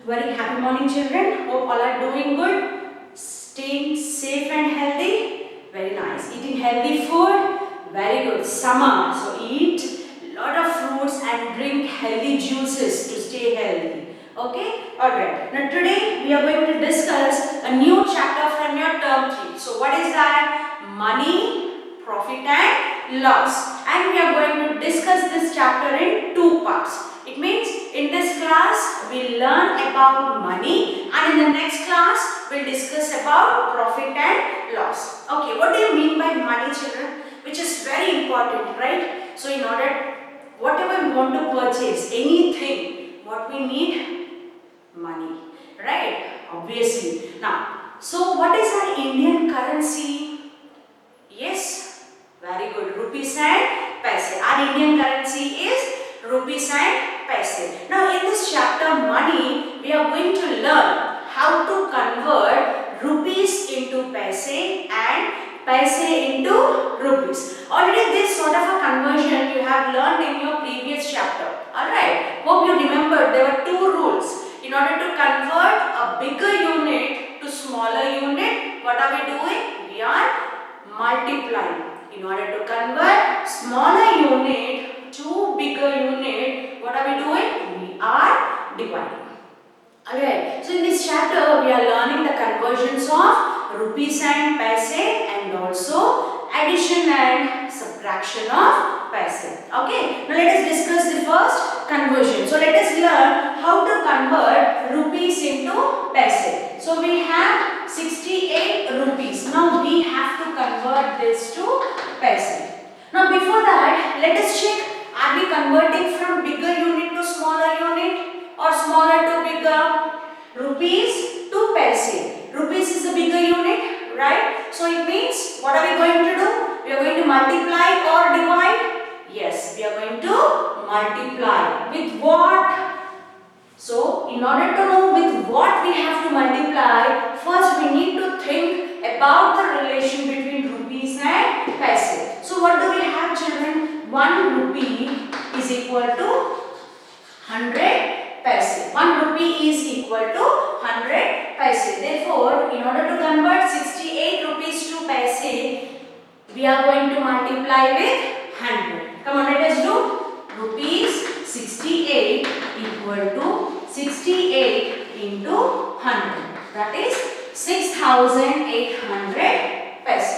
Very happy morning, children. Hope all are doing good. Staying safe and healthy. Very nice. Eating healthy food. Very good. Summer. So eat lot of fruits and drink healthy juices to stay healthy. Okay? Alright. Now today we are going to discuss a new chapter from your term 3. So what is that? Money, profit and loss. And we are going to discuss this chapter in two parts. It means in this class we'll learn about money, and in the next class we'll discuss about profit and loss. Okay, what do you mean by money, children? Which is very important, right? So in order, whatever we want to purchase, anything, what we need? Money, right? Obviously. Now, so what is our Indian currency? Yes, very good. Rupees and paise. Our Indian currency is rupees and paise. Now in this chapter money, we are going to learn how to convert rupees into paise and paise into rupees. Already this sort of a conversion you have learned in your previous chapter. Alright, hope you remember there were two rules. In order to convert a bigger unit to smaller unit, what are we doing? We are multiplying. In order to convert smaller unit to bigger unit, what are we doing? We are dividing. Alright, so in this chapter we are learning the conversions of rupees and paise and also addition and subtraction of paise. Okay, now let us discuss the first conversion. So let us learn how to convert rupees into paise. So we have 68 rupees. Now we have to convert this to paise. Now before that, let us check, are we converting from bigger unit to smaller unit or smaller to bigger? Rupees to paise. Rupees is the bigger unit, right? So it means, what are we going to do? We are going to multiply or divide? Yes, we are going to multiply. With what? So, in order to know with what we have to multiply, first we need to think about the relation between rupees and paise. So, what do we have, children? 1 rupee is equal to 100 paise. 1 rupee is equal to 100 paise. Therefore, in order to convert 68 rupees to paise, we are going to multiply with 100. Come on, let us do. Rupees 68 equal to 68 into 100. That is 6,800 paise.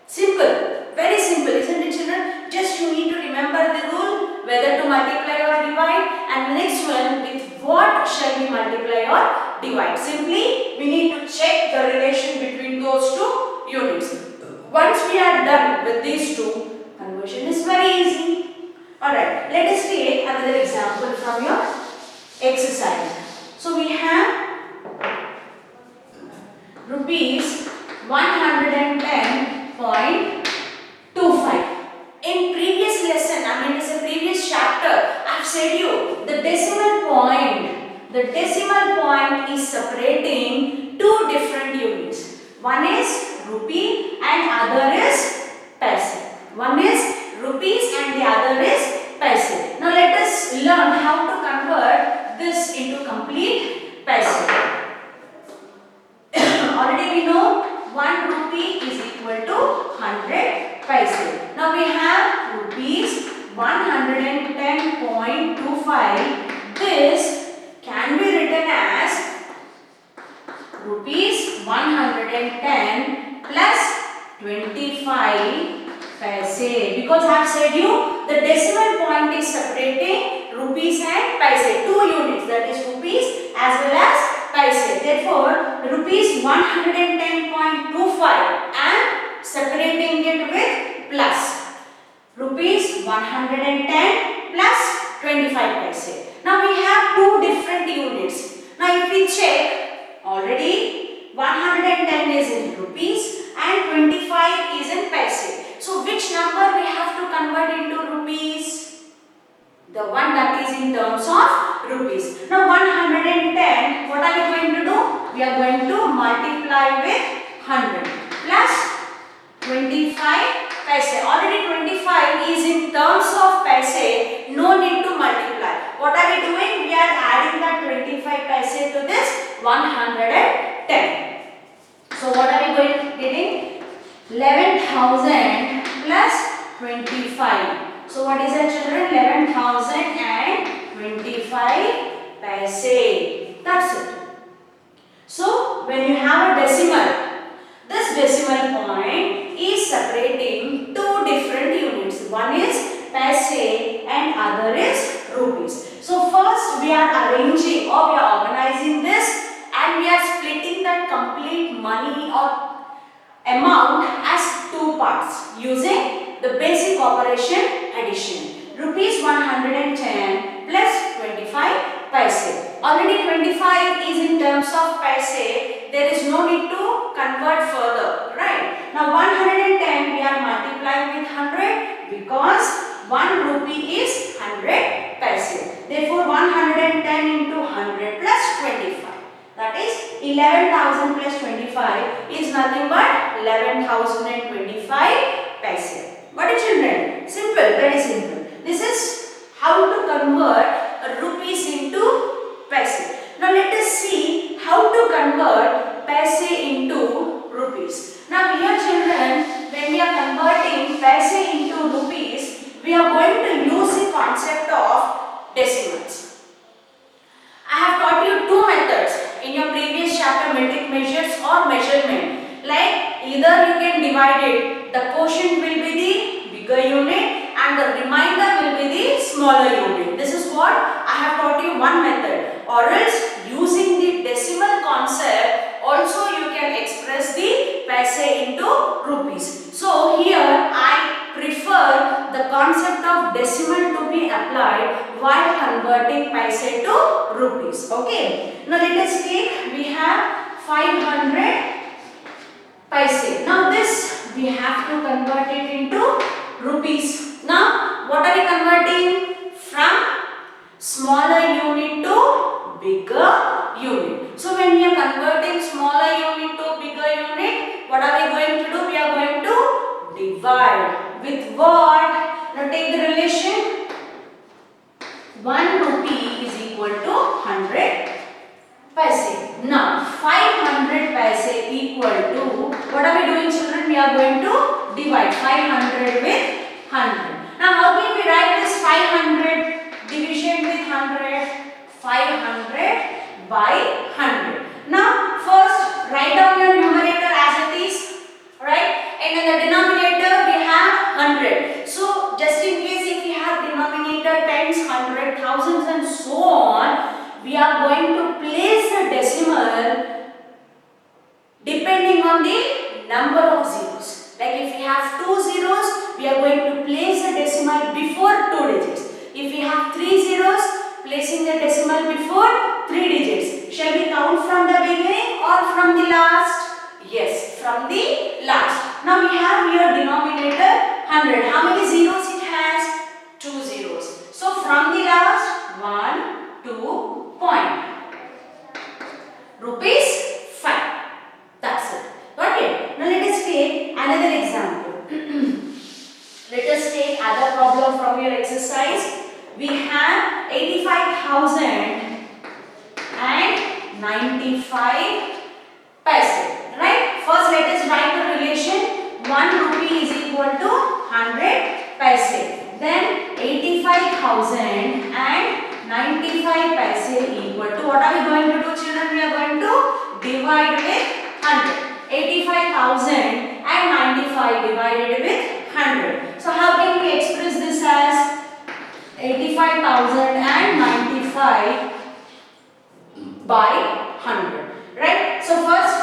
Simple. Very simple, isn't it, children? Just you need to remember the rule, whether to multiply or divide, and the next one, with what shall we multiply or divide. Simply, we need to check the relation between those two units. Once we are done with these two, conversion is very easy. Alright, let us take another example from your exercise. So we have rupees 110.25. In previous lesson, it's a previous chapter, I have said you the decimal point is separating two different units. One is rupee and other is paise. One is rupees and the other is paise. Now let us learn how to convert this into complete paise. Already we know 1 rupee is equal to 100 paise. Now we have rupees 110.25. This can be written as rupees 110 plus 25 paise, because I have said you the decimal point is separating rupees and paise, two units, that is rupees as well as paise. Therefore, rupees 110.25 and separating it with plus. Rupees 110 plus 25 paise. Now we have two different units. Now if we check, already 110 is in rupees and 25 is in paise. So which number we have to convert into rupees? The one that is in terms of rupees. Now 110, what are we going to do? We are going to multiply with 100 plus 25 paise. Already 25 is in terms of paise, no need to multiply. What are we doing? We are adding that 25 paise to this 110. So what are we getting? 11,000 plus 25. So what is that, children? 11,025 paise. That's it. So when you have a decimal, this decimal point is separating two different units. One is paise and other is rupees. So first we are arranging or we are organizing this and we are splitting that complete money or amount as two parts using the basic operation addition. Rupees 110 plus 25 paise. Already 25 is in terms of paise. There is no need to convert further, right? Now 110 we are multiplying with 100 because 1 rupee is 100 paise. Therefore 110 into 100 plus 25. That is 11,000 plus 25 is nothing but 11,025 paise. What is, children? Simple, very simple. This is how to convert rupees into paise. Now let us see how to convert paise into rupees. Now here, children, when we are converting paise into rupees, we are going to use the concept of decimals. I have taught you two methods in your previous chapter, metric measures or measurement. Like either you can divide it, the quotient will be the bigger unit and the remainder will be the smaller unit. This is what I have taught you, one method. Or else using the decimal concept also you can express the paise into rupees. So here I prefer the concept of decimal to be applied while converting paise to rupees. Okay. Now let us take, we have 500 paise. Now this we have to convert it into rupees. Now what are we converting? From smaller unit to bigger unit. So when we are converting smaller unit to bigger unit, what are we going to do? We are going to divide. With what? Now take the relation. 1 rupee is equal to 100 paise. Now 500 paise equal to, what are we doing, children? We are going to divide 500 with 100. Now how can we write this 500 division with 100? 500 by 100. Now first write down your numerator as it is, right? And in the denominator we have 100. So just in case if we have denominator tens, hundred, thousands and so on, we are going to place the decimal depending on the number of zeros. Like if we have 2 zeros, we are going to place the decimal before 2 digits. If we have 3 zeros, placing the decimal before 3 digits. Shall we count from the beginning or from the last? Yes, from the last. Now we have here denominator 100. How many zeros it has? 2 zeros. So from the last, 1, 2, point. Rupees 5. That's it. Got it? Now let us take another example. Let us take other problem from your exercise. We have 85,095 paise. Right? First let us write the relation. 1 rupee is equal to 100 paise. Then 85,095 paise equal to, what are we going to do, children? We are going to divide with 100. 85,095 divided with 100. So how can we express this as 85,095 by 100? Right? So first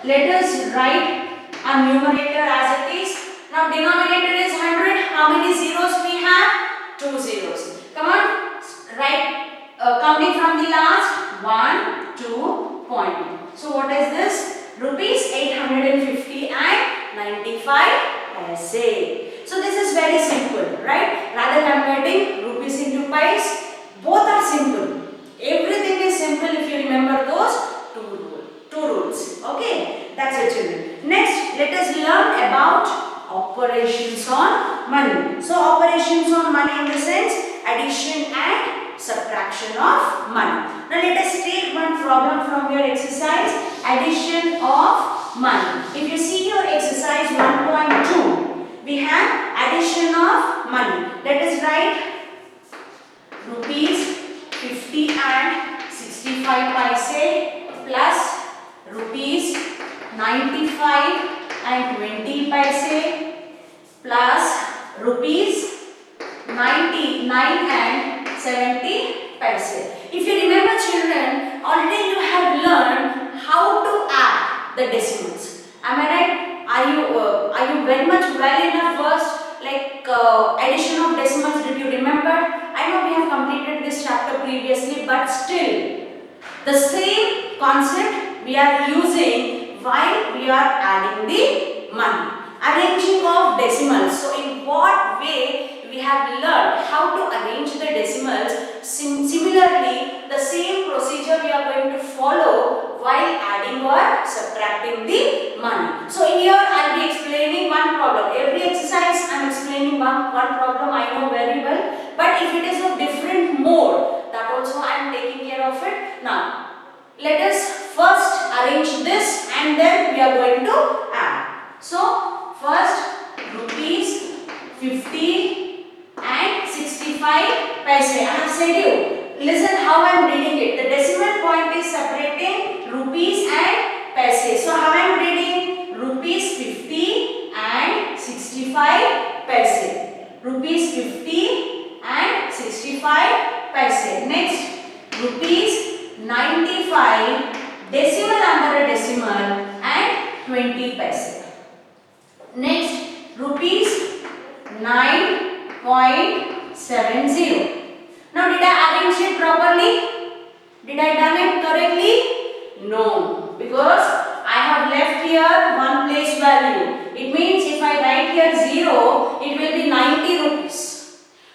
let us write a numerator as it is. Now denominator is 100. How many zeros we have? 2 zeros. Come on, write counting from the last, 1, 2, point. So what is this? Rupees 850 and 95 paise. So this is very simple, right? Rather converting rupees into paise, both are simple. Everything is simple if you remember those two rules. Okay, that's it, children. Next, let us learn about operations on money. So operations on money in the sense addition and subtraction of money. Now let us take one problem from your exercise, addition of money. If you see your exercise 1.2, we have addition of money. Let us write rupees 50 and 65 paise plus rupees 95 and 20 paise plus rupees 99 and 70 paise. If you remember children, already you have learned how to add the decimals. Am I right? Are you very much well enough versed, like addition of decimals? Did you remember? I know we have completed this chapter previously, but still the same concept we are using while we are adding the money. Arranging of decimals. So in what way we have learned how to arrange the decimals? Similarly, the same procedure we are going to follow while adding or subtracting the money. So in here I will be explaining one problem. Every exercise I am explaining one problem I know very well. But if it is of different mode, that also I am taking care of it. Now, let us first arrange this and then we are going to add. So, first rupees 50 and 65 paise. I have said you. Listen how I am reading it. The decimal point is separating rupees and paise. So, how I am reading? Rupees 50 and 65 paise. Rupees 50 and 65 paise. Next, rupees 95, decimal under a decimal, and 20 paise. Next, rupees 9.70. Now, did I arrange it properly? Did I done it correctly? No, because I have left here one place value. It means if I write here 0, it will be 90 rupees.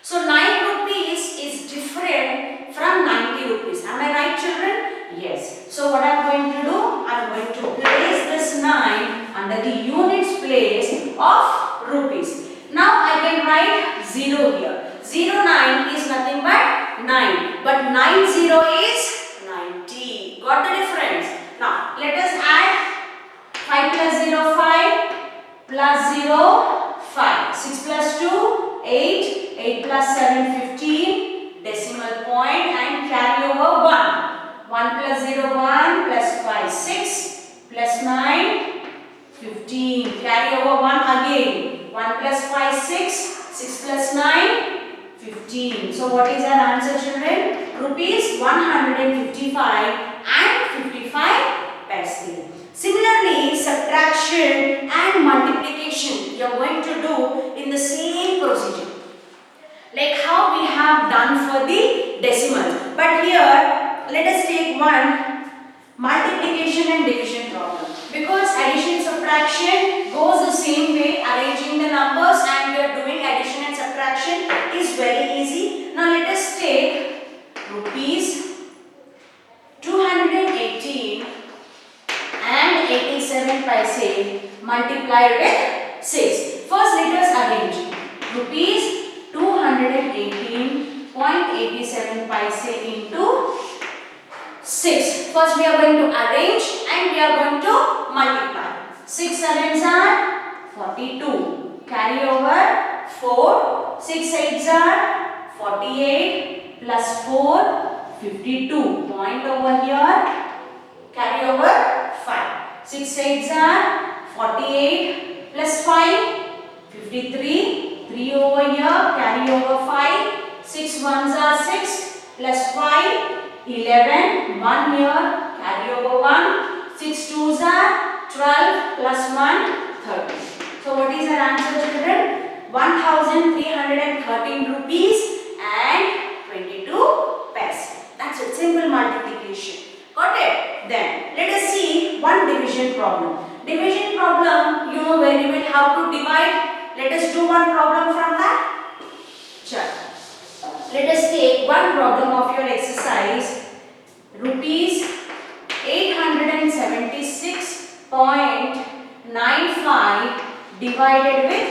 So 9 rupees is different from 90 rupees. Am I right, children? Yes. So what I am going to do? I am going to place this 9 under the units place of rupees. Now I can write 0 here. 09 is nothing but 9. But 90 is 90. Got the difference? Now let us add 5 plus 0, 5 plus 0, 5. 6 plus 2, 8. 8 plus 7, 15. Decimal point and carry over 1. 1 plus 0, 1 plus 5, 6 plus 9, 15. Carry over 1 again. 1 plus 5, 6. 6 plus 9, 15. So what is our answer, children? Rupees 155 and 55 paise. Similarly, subtraction and multiplication you are going to do in the same procedure, like how we have done for the decimals. But here, let us take one multiplication and division problem. Because addition subtraction goes the same way, arranging the numbers and we are doing addition and subtraction is very easy. Now let us take rupees 218 and 87 paise multiplied with 6. First let us arrange rupees 218.87 paise into 6. First we are going to arrange and we are going to multiply. 6 sevens are 42. Carry over 4. 6 eights are 48 plus 4, 52. Point over here. Carry over 5. 6 eights are 48 plus 5, 53. 3 over here. Carry over 5. 6 ones are 6 plus 5. 11, 1 here, carry over 1, 6 twos are 12 plus 1, 13. So what is our answer, children? 1313 rupees and 22 paise. That's it, simple multiplication. Got it? Then let us see one division problem. Division problem, you know very well how to divide. Let us do one problem from that. Sure. Let us take one problem of your exercise. Rupees 876.95 divided with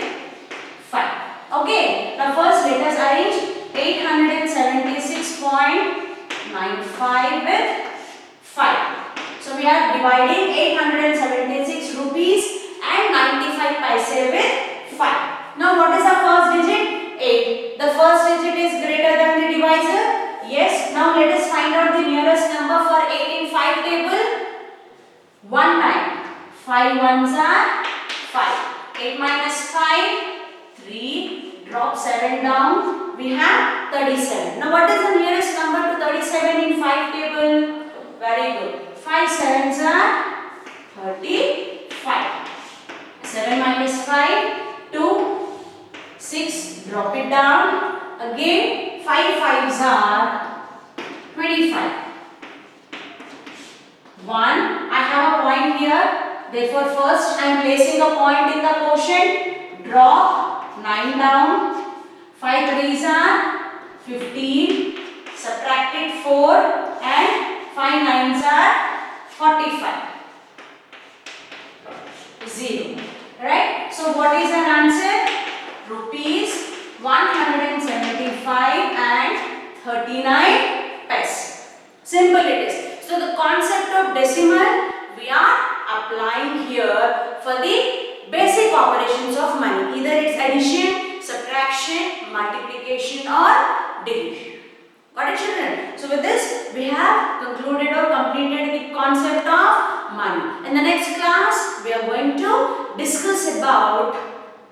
5. Okay. Now first let us arrange 876.95 0.95 with 5. So we are dividing 876 rupees and 95 paise with 5. Now what is our first digit? 8. The first digit is greater than the divisor. Yes. Now let us find out the nearest number for 8 in 5 table. 1 9. 5 ones are 5. 8 minus 5, 3. Drop 7 down. We have 37. Now what is the nearest number to 37 in 5 table? Very good. 5 sevens are 35. 7 minus 5, 2. 6. Drop it down. Again 5 fives are 25. 1. I have a point here. Therefore first I am placing a point in the quotient. Drop 9 down. 5 threes are 15. Subtracted 4 and 5 nines are 45. 0. Right? So what is our answer? Rupees 175 and 39 paise. Simple it is. So the concept of decimal we are applying here for the basic operations of money. Either it's addition, subtraction, multiplication or division. Got it, children? So with this we have concluded or completed the concept of money. In the next class we are going to discuss about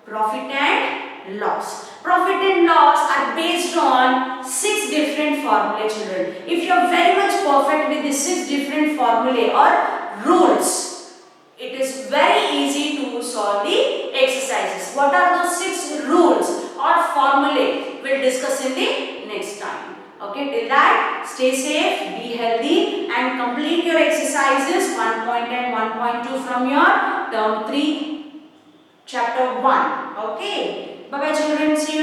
profit and loss. Profit and loss are based on 6 different formulae, children. If you are very much perfect with the 6 different formulae or rules, it is very easy to solve the exercises. What are those 6 rules or formulae? We'll discuss in the next time. Okay, till that, stay safe, be healthy and complete your exercises 1 and 1.2 from your term 3 chapter 1. Okay, bye bye children, see you